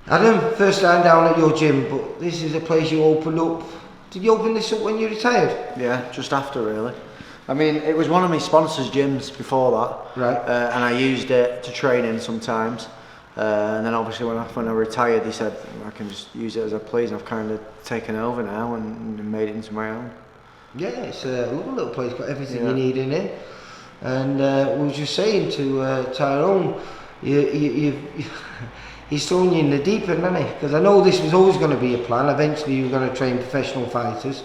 Adam, first time down at your gym, but this is a place you opened up. Did you open this up when you retired? Yeah, just after really. I mean, it was one of my sponsors' gyms before that, right? And I used it to train in sometimes. And then obviously when I retired, they said I can just use it as I please. And I've kind of taken over now and made it into my own. Yeah, it's a lovely little place. Got everything you need in it. And we were just saying to Tyrone, he's thrown you in the deep end, hasn't he? Because I know this was always going to be a plan. Eventually you were going to train professional fighters,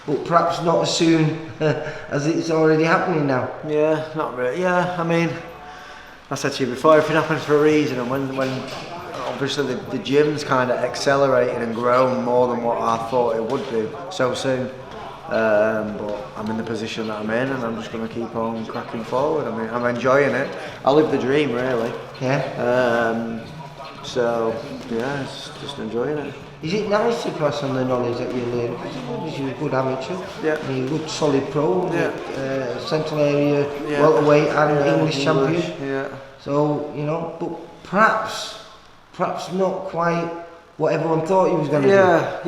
but perhaps not as soon as it's already happening now. Yeah, not really. Yeah, I mean, I said to you before, everything happens for a reason, and when obviously the gym's kind of accelerated and grown more than what I thought it would do so soon. But I'm in the position that I'm in, and I'm just going to keep on cracking forward. I mean, I'm enjoying it. I live the dream, really. Yeah. So yeah, it's just enjoying it. Is it nice to pass on the knowledge that you learn? Because you're a good amateur, you're a good solid pro, central area, welterweight and English champion. Yeah. So, you know, but perhaps not quite what everyone thought he was going to do.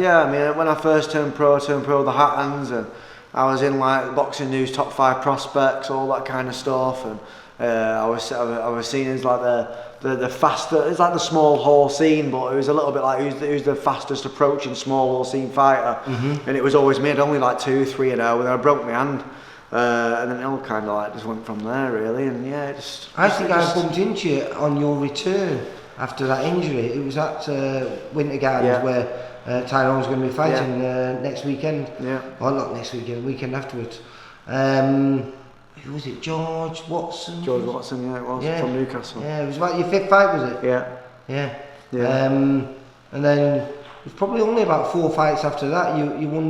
Yeah. I mean, when I first turned pro the Hattons, and I was in like Boxing News top 5 prospects, all that kind of stuff, and I was seen as like the faster. It's like the small hall scene, but it was a little bit like who's the fastest approaching small hall scene fighter, and it was always me. I'd only like 2-3-0, and then I broke my hand, and then it all kind of like just went from there really. And yeah, I think I bumped into you on your return after that injury. It was at Winter Gardens where Tyrone's going to be fighting next weekend. Yeah. Well, not next weekend, the weekend afterwards. Who was it? George Watson? George Watson, yeah, it was, from Newcastle. Yeah, it was about your 5th fight, was it? Yeah. And then it was probably only about 4 fights after that. You won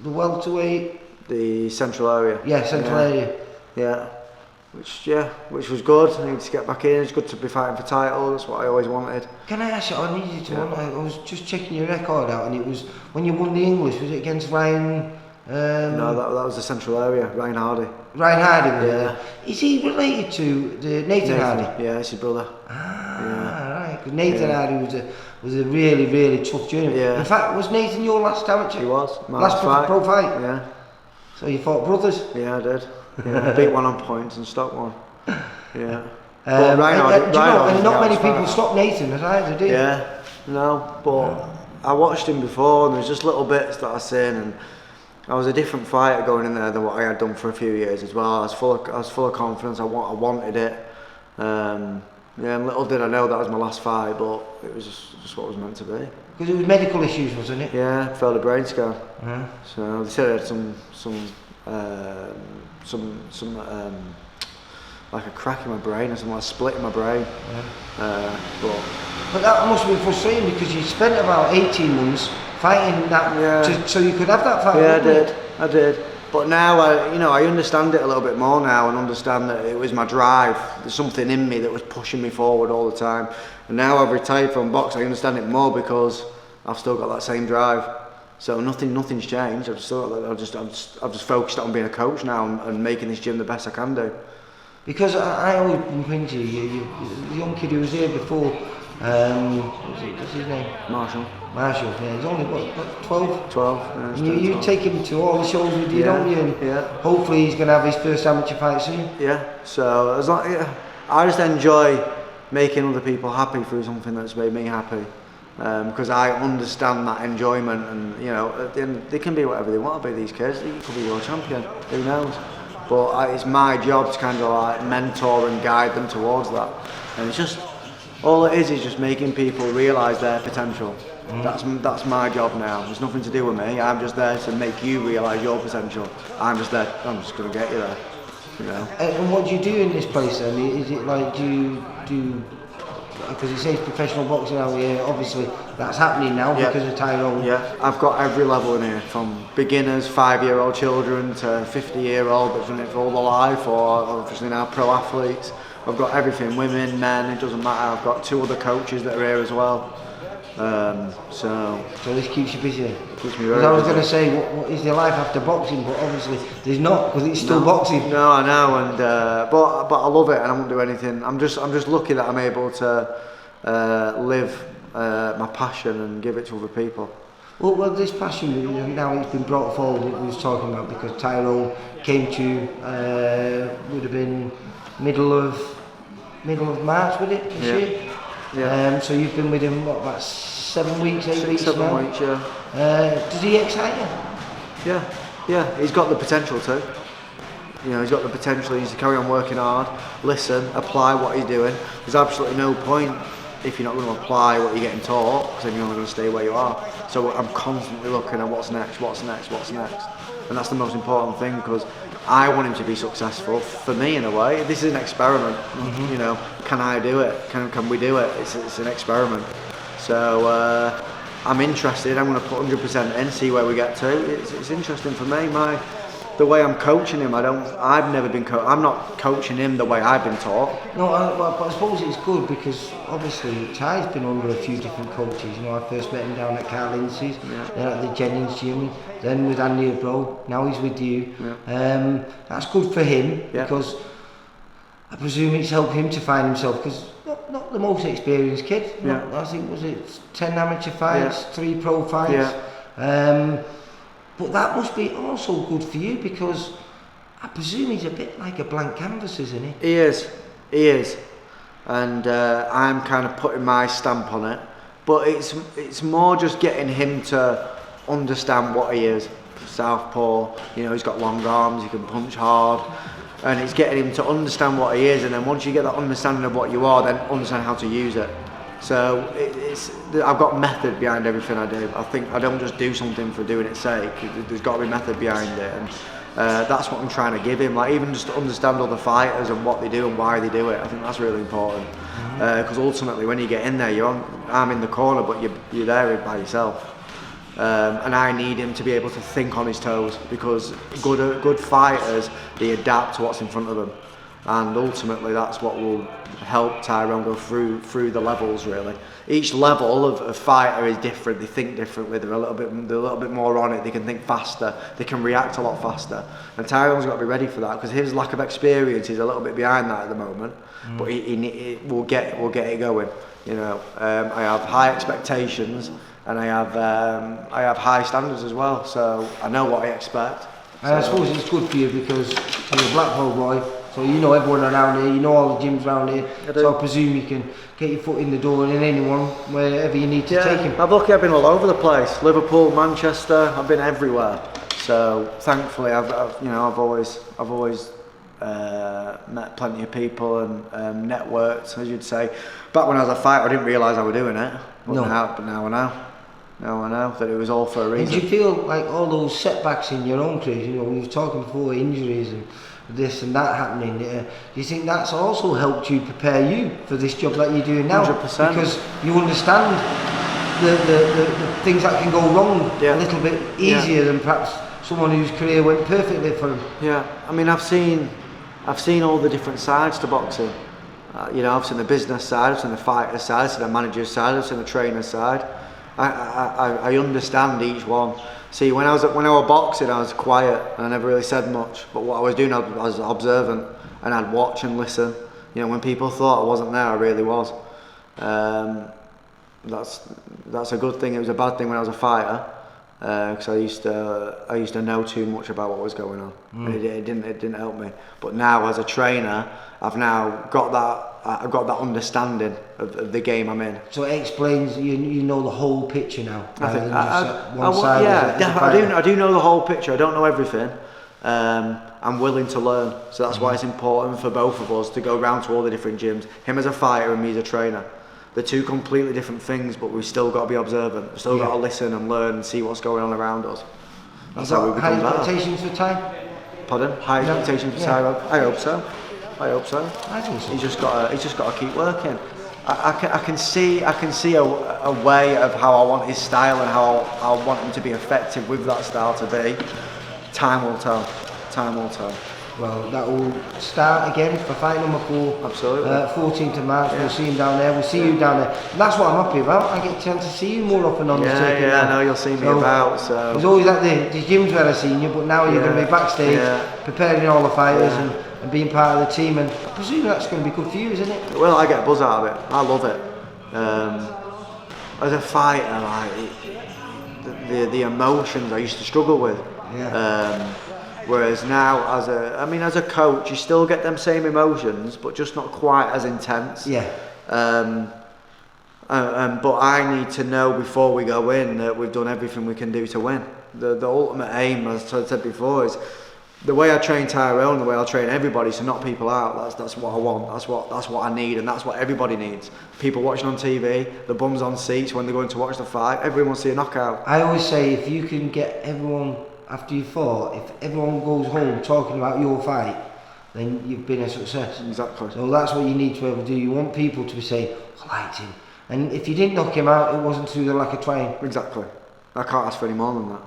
the welterweight. The central area. Yeah, central area. Yeah. Which was good. I needed to get back in. It's good to be fighting for title. That's what I always wanted. Can I ask you? I needed to. I was just checking your record out, and it was when you won the English. Was it against Ryan? No, that was the central area. Ryan Hardy. Ryan Hardy, yeah. Is he related to Nathan Hardy? Yeah, it's his brother. Right. Because Nathan Hardy was a really, really tough journey. Yeah. In fact, was Nathan your last amateur? He was. My last pro fight. Yeah. So you fought brothers? Yeah, I did. Yeah, I beat one on points and stopped one. Yeah. But not many people stop Nathan as I did. Yeah. No, but I watched him before, and there's just little bits that I seen, and I was a different fighter going in there than what I had done for a few years as well. I was full of confidence. I wanted it. And little did I know that was my last fight, but it was just what it was meant to be. Because it was medical issues, wasn't it? Yeah, failed a brain scan. So they said I had some like a crack in my brain or something, like a split in my brain. But that must have been frustrating because you spent about 18 months fighting that, so you could have that fight. Yeah, I did. But now I understand it a little bit more now, and understand that it was my drive. There's something in me that was pushing me forward all the time. And now I've retired from boxing, I understand it more because I've still got that same drive. So nothing's changed. I've just focused on being a coach now and making this gym the best I can do. Because I always bump into you, the young kid who was here before. What's his name? Marshall. Yeah, he's only what 12? 12. Yeah, you take him to all the shows with you, don't you? And hopefully he's going to have his first amateur fight soon. Yeah. So I just enjoy making other people happy through something that's made me happy. Because I understand that enjoyment, and at the end, they can be whatever they want to be. These kids, they could be world champion. Who knows? But it's my job to kind of like mentor and guide them towards that. And it's just all it is just making people realise their potential. That's my job now. There's nothing to do with me. I'm just there to make you realise your potential. I'm just there. I'm just going to get you there. And what do you do in this place then? Is it like do because it says professional boxing out here, obviously that's happening now because of Tyrone. Yeah, I've got every level in here, from beginners, 5-year-old children to 50-year-old that's done it for all their life, or obviously now pro athletes. I've got everything, women, men, it doesn't matter. I've got 2 other coaches that are here as well. So this keeps you busy. keeps me Because very I was busy. going to say, what is your life after boxing? But obviously, there's not, because it's still boxing. No, I know, and but I love it, and I won't do anything. I'm just lucky that I'm able to live my passion and give it to other people. Well, this passion, now it's been brought forward, we was talking about, because Tyrone came to you, would have been middle of March, would it, this year? Yeah. So you've been with him, what, about 7 weeks, 8 weeks 7 now? weeks, yeah. Does he excite you? Yeah, he's got the potential to. You know, he's got the potential. He's to carry on working hard, listen, apply what he's doing. There's absolutely no point if you're not going to apply what you're getting taught, because then you're only going to stay where you are. So I'm constantly looking at what's next, and that's the most important thing, because I want him to be successful. For me, in a way, this is an experiment. You know, can I do it? Can we do it? It's an experiment. So I'm interested. I'm going to put 100% in, see where we get to. It's interesting for me. The way I'm coaching him, I've never been I'm not coaching him the way I've been taught. No, but I suppose it's good, because obviously Ty's been under a few different coaches. You know, I first met him down at Carl Lindsay's, then at the Jennings gym, then with Andy Abro, now he's with you. That's good for him, because I presume it's helped him to find himself, because not the most experienced kid. I think, was it 10 amateur fights, 3 pro fights. But that must be also good for you, because I presume he's a bit like a blank canvas, isn't he? He is, and I'm kind of putting my stamp on it. But it's more just getting him to understand what he is. Southpaw, you know, he's got long arms, he can punch hard, and it's getting him to understand what he is. And then once you get that understanding of what you are, then understand how to use it. So I've got method behind everything I do. I think I don't just do something for doing its sake. There's got to be method behind it, and that's what I'm trying to give him. Like, even just to understand other fighters and what they do and why they do it. I think that's really important, because ultimately, when you get in there, I'm in the corner, but you're there by yourself. And I need him to be able to think on his toes, because good fighters, they adapt to what's in front of them. And ultimately, that's what will help Tyrone go through the levels. Really, each level of fighter is different. They think differently. They're a little bit more on it. They can think faster. They can react a lot faster. And Tyrone's got to be ready for that, because his lack of experience is a little bit behind that at the moment. But he will get it going. You know, I have high expectations, and I have high standards as well. So I know what I expect. And I suppose it's good for you, because you're a Blackpool boy. So you know everyone around here, you know all the gyms around here. So I presume you can get your foot in the door and in anyone, wherever you need to take him. I've been all over the place. Liverpool, Manchester, I've been everywhere. So thankfully, I've always met plenty of people and networked, as you'd say. Back when I was a fighter, I didn't realise I was doing it. But now I know. Now I know that it was all for a reason. And do you feel like all those setbacks in your own career, you know, we were talking before, injuries and this and that happening, do you think that's also helped you prepare you for this job that you're doing now? 100%. Because you understand the things that can go wrong a little bit easier than perhaps someone whose career went perfectly for them. Yeah, I mean, I've seen all the different sides to boxing. You know, I've seen the business side, I've seen the fighter side, I've seen the manager's side, I've seen the trainer side. I understand each one. See, when I was boxing, I was quiet and I never really said much. But what I was doing, I was observant, and I'd watch and listen. You know, when people thought I wasn't there, I really was. That's a good thing. It was a bad thing when I was a fighter, because I used to know too much about what was going on. And it didn't help me. But now, as a trainer, I've now got that understanding of the game I'm in. So it explains you know the whole picture now. I think I do know the whole picture. I don't know everything. I'm willing to learn. So that's why it's important for both of us to go round to all the different gyms. Him as a fighter and me as a trainer. They're two completely different things, but we've still got to be observant. We've still got to listen and learn and see what's going on around us. That's how we become better. High expectations for Ty? Pardon? High expectations for Ty? I hope so. I think so. He's just got to keep working. I can see a way of how I want his style and how I want him to be effective with that style to be. Time will tell. Well, that will start again for fight number 4. Absolutely. 14th of March, we'll see him down there, we'll see you down there. And that's what I'm happy about, I get a chance to see you more often on the circuit. Yeah, I know, you'll see me about, so... It was always at the gyms where I seen you, but now you're going to be backstage, preparing all the fighters and being part of the team, and I presume that's going to be good for you, isn't it? Well, I get a buzz out of it, I love it. As a fighter, like, the emotions I used to struggle with. Whereas now, as a coach, you still get them same emotions, but just not quite as intense. But I need to know before we go in that we've done everything we can do to win. The ultimate aim, as I said before, is the way I train Tyrone, the way I train everybody, to knock people out. That's what I want. That's what I need, and that's what everybody needs. People watching on TV, the bums on seats when they're going to watch the fight. Everyone wants to see a knockout. I always say, if you can get everyone after you fought, if everyone goes home talking about your fight, then you've been a success. Exactly. So that's what you need to be able to do. You want people to say, I liked him. And if you didn't knock him out, it wasn't through the lack of trying. Exactly. I can't ask for any more than that.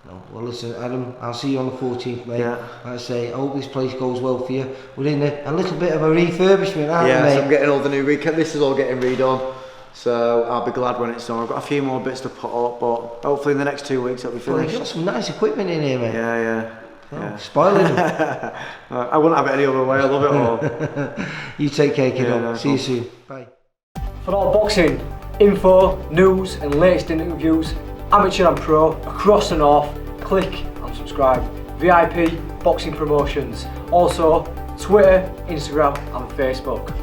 No. Well, listen, Adam, I'll see you on the 14th, mate. Yeah. Like I say, I hope this place goes well for you. We're in a little bit of a refurbishment, aren't we, mate? So I'm getting all the new this is all getting redone. So I'll be glad when it's done. I've got a few more bits to put up, but hopefully in the next 2 weeks it'll be finished. Well, you've got some nice equipment in here, mate. Yeah. Spoiling them. I wouldn't have it any other way, I love it all. You take care, kiddo. No, see you soon. Bye. For all boxing info, news and latest interviews, amateur and pro, across the north, click and subscribe. VIP Boxing Promotions. Also, Twitter, Instagram and Facebook.